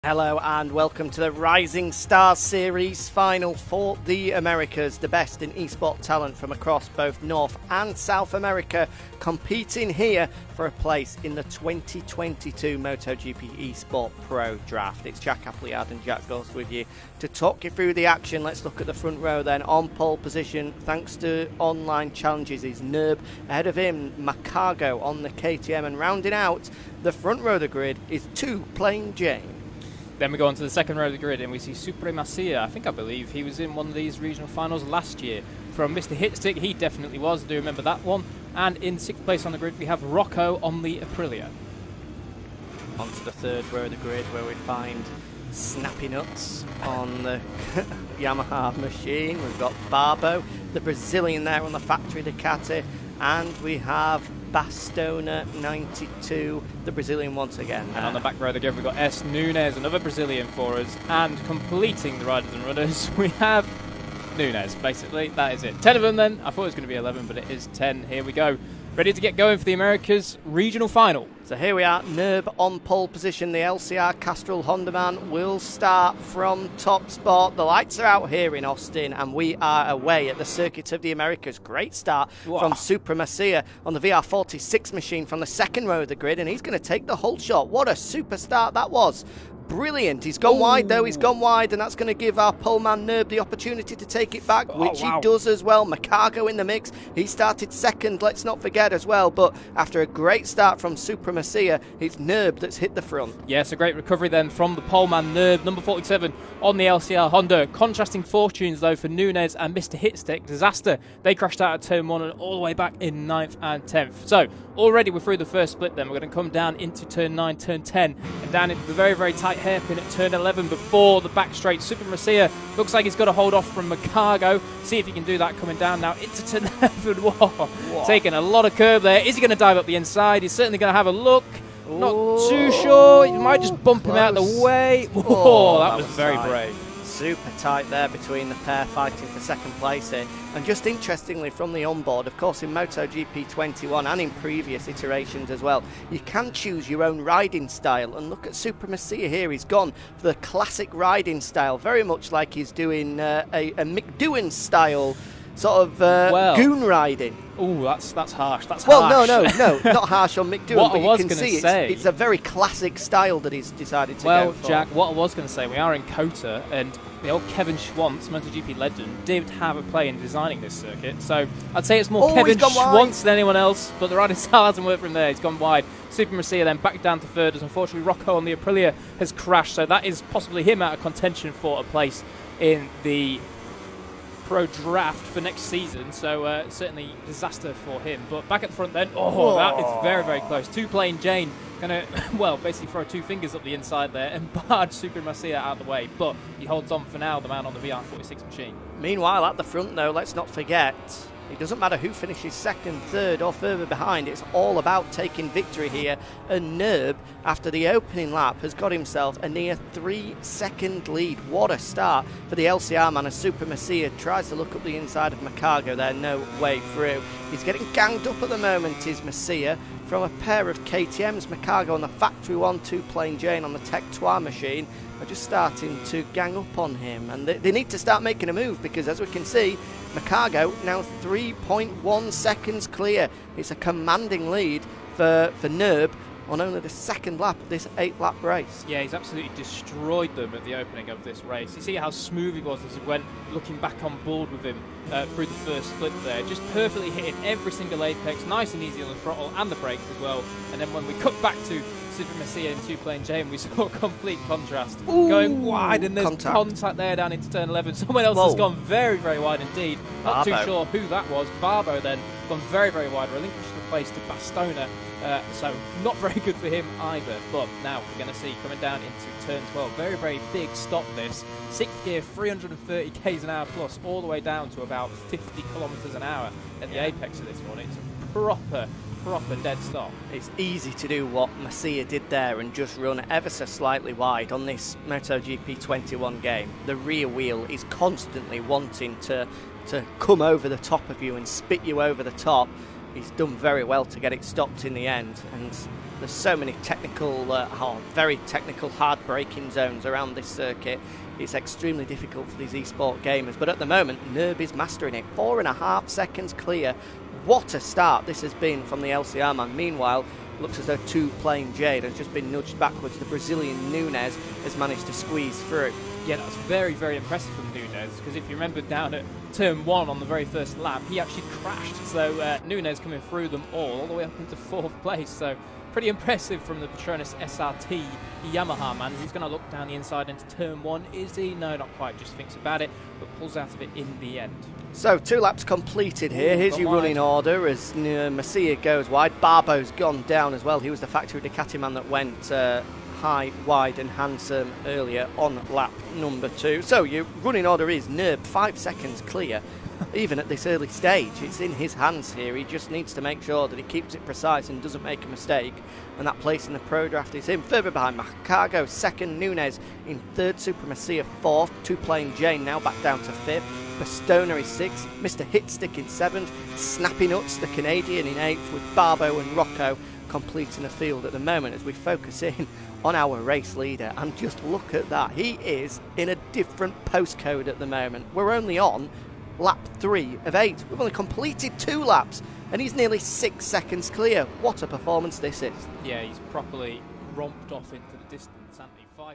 Hello and welcome to the Rising Stars Series final for the Americas, the best in eSport talent from across both North and South America competing here for a place in the 2022 MotoGP eSport Pro Draft. It's Jack Appleyard and Jack Ghost with you to talk you through the action. Let's look at the front row then. On pole position, thanks to online challenges, is Nerb. Ahead of him, Macago on the KTM, and rounding out the front row of the grid is 2 Plain Jane. Then we go on to the second row of the grid and we see Supremacia. I believe he was in one of these regional finals last year. From Mr. Hitstick, he definitely was. I do remember that one. And in 6th place on the grid, we have Rocco on the Aprilia. On to the third row of the grid where we find Snappy Nuts on the Yamaha machine. We've got Barbo, the Brazilian there on the factory Ducati. And we have Bastona 92, the Brazilian once again. And on the back row of the grid, we've got S. Nunes, another Brazilian for us. And completing the riders and runners, we have Nunes, basically. That is it. 10 of them then. I thought it was going to be 11, but it is 10. Here we go. Ready to get going for the Americas regional final. So here we are, Nerb on pole position. The LCR Castrol Honda man will start from top spot. The lights are out here in Austin, and we are away at the Circuit of the Americas. Great start from Supremacia on the VR46 machine from the second row of the grid, and he's going to take the whole shot. What a super start that was. Brilliant. He's gone wide though, he's gone wide, and that's going to give our poleman Nerb the opportunity to take it back, which he does as well. Macago in the mix, he started second, let's not forget as well, but after a great start from Supremacia, it's Nerb that's hit the front. Yes, a great recovery then from the poleman Nerb, number 47 on the LCR Honda. Contrasting fortunes though for Nunes and Mr. Hitstick. Disaster, they crashed out at turn 1 and all the way back in 9th and 10th. So already we're through the first split then. We're going to come down into turn 9, turn 10, and down into the very, very tight hairpin at turn 11 before the back straight. Supremacia looks like he's got to hold off from Macago. See if he can do that coming down now into turn 11. Whoa. Taking a lot of curb there. Is he going to dive up the inside? He's certainly going to have a look. Not too sure. He might just bump him out of the way. Whoa, that was very brave. Super tight there between the pair fighting for second place here. And just interestingly from the onboard, of course in MotoGP 21 and in previous iterations as well, you can choose your own riding style, and look at Supremacia here. He's gone for the classic riding style, very much like he's doing a McDoohan style sort of goon riding. Oh, that's harsh. That's harsh. No, not harsh on McDoohan, but you can see it's a very classic style that he's decided to go for. Well, Jack, what I was going to say, we are in COTA, and the old Kevin Schwantz, MotoGP legend, did have a play in designing this circuit. So I'd say it's more Kevin Schwantz than anyone else, but the riding style hasn't worked from there. He's gone wide. Supremacia then back down to third, as unfortunately Rocco on the Aprilia has crashed. So that is possibly him out of contention for a place in the Pro Draft for next season, so certainly disaster for him. But back at the front then, that is very, very close. 2 Plain Jane gonna, basically throw 2 fingers up the inside there and barge Supremacia out of the way, but he holds on for now, the man on the VR46 machine. Meanwhile, at the front though, let's not forget, it doesn't matter who finishes second, third or further behind, it's all about taking victory here. And Nerb, after the opening lap, has got himself a near 3-second lead. What a start for the LCR man as Supremacia tries to look up the inside of Macago there, no way through. He's getting ganged up at the moment, is Macia, from a pair of KTMs. Macago on the factory 1, 2 Plain Jane on the Tech 2 machine are just starting to gang up on him, and they need to start making a move, because as we can see, Macago now 3.1 seconds clear. It's a commanding lead for Nerb on only the second lap of this 8-lap race. Yeah, he's absolutely destroyed them at the opening of this race. You see how smooth he was as he went, looking back on board with him through the first split there. Just perfectly hitting every single apex, nice and easy on the throttle and the brakes as well. And then when we cut back to Supremacia and 2 Plain Jane, we saw a complete contrast. Going wide, and there's contact there down into turn 11. Someone else has gone very, very wide indeed. Not too sure who that was. Barbo then gone very, very wide, relinquished the place to Bastona. So not very good for him either. But now we're going to see coming down into turn 12. Very, very big stop this. 6th gear, 330 k's an hour plus, all the way down to about 50 kilometers an hour at the apex of this one. It's a proper dead stop. It's easy to do what Macia did there and just run ever so slightly wide on this MotoGP 21 game. The rear wheel is constantly wanting to come over the top of you and spit you over the top. he's done very well to get it stopped in the end. And there's so many technical, very technical, hard braking zones around this circuit. It's extremely difficult for these esport gamers. But at the moment, Nerb is mastering it. 4.5 seconds clear. What a start this has been from the LCR man. Meanwhile, looks as though 2 Plain Jade has just been nudged backwards. The Brazilian Nunes has managed to squeeze through. Yeah, that's very, very impressive from Nunes, because if you remember down at turn 1 on the very first lap, he actually crashed. So Nunes coming through them all the way up into 4th place. So pretty impressive from the Petronas SRT Yamaha man. He's going to look down the inside into turn 1. Is he? No, not quite. Just thinks about it, but pulls out of it in the end. So 2 laps completed here. Here's your running order as Masia goes wide. Barbo's gone down as well. He was the factory Ducati man that went high, wide and handsome earlier on lap number 2. So your running order is Nerb 5 seconds clear. Even at this early stage, it's in his hands here. He just needs to make sure that he keeps it precise and doesn't make a mistake. And that place in the Pro Draft is him. Further behind, Macago 2nd, Nunes in 3rd, Supremacia 4th, 2 Plain Jane now back down to 5th. Bastona is 6th, Mr. Hitstick in 7th, Snappy Nuts, the Canadian, in 8th, with Barbo and Rocco completing the field at the moment as we focus in on our race leader. And just look at that. He is in a different postcode at the moment. We're only on lap 3 of 8. We've only completed 2 laps and he's nearly 6 seconds clear. What a performance this is. Yeah, he's properly romped off into the distance, hasn't he? 5.7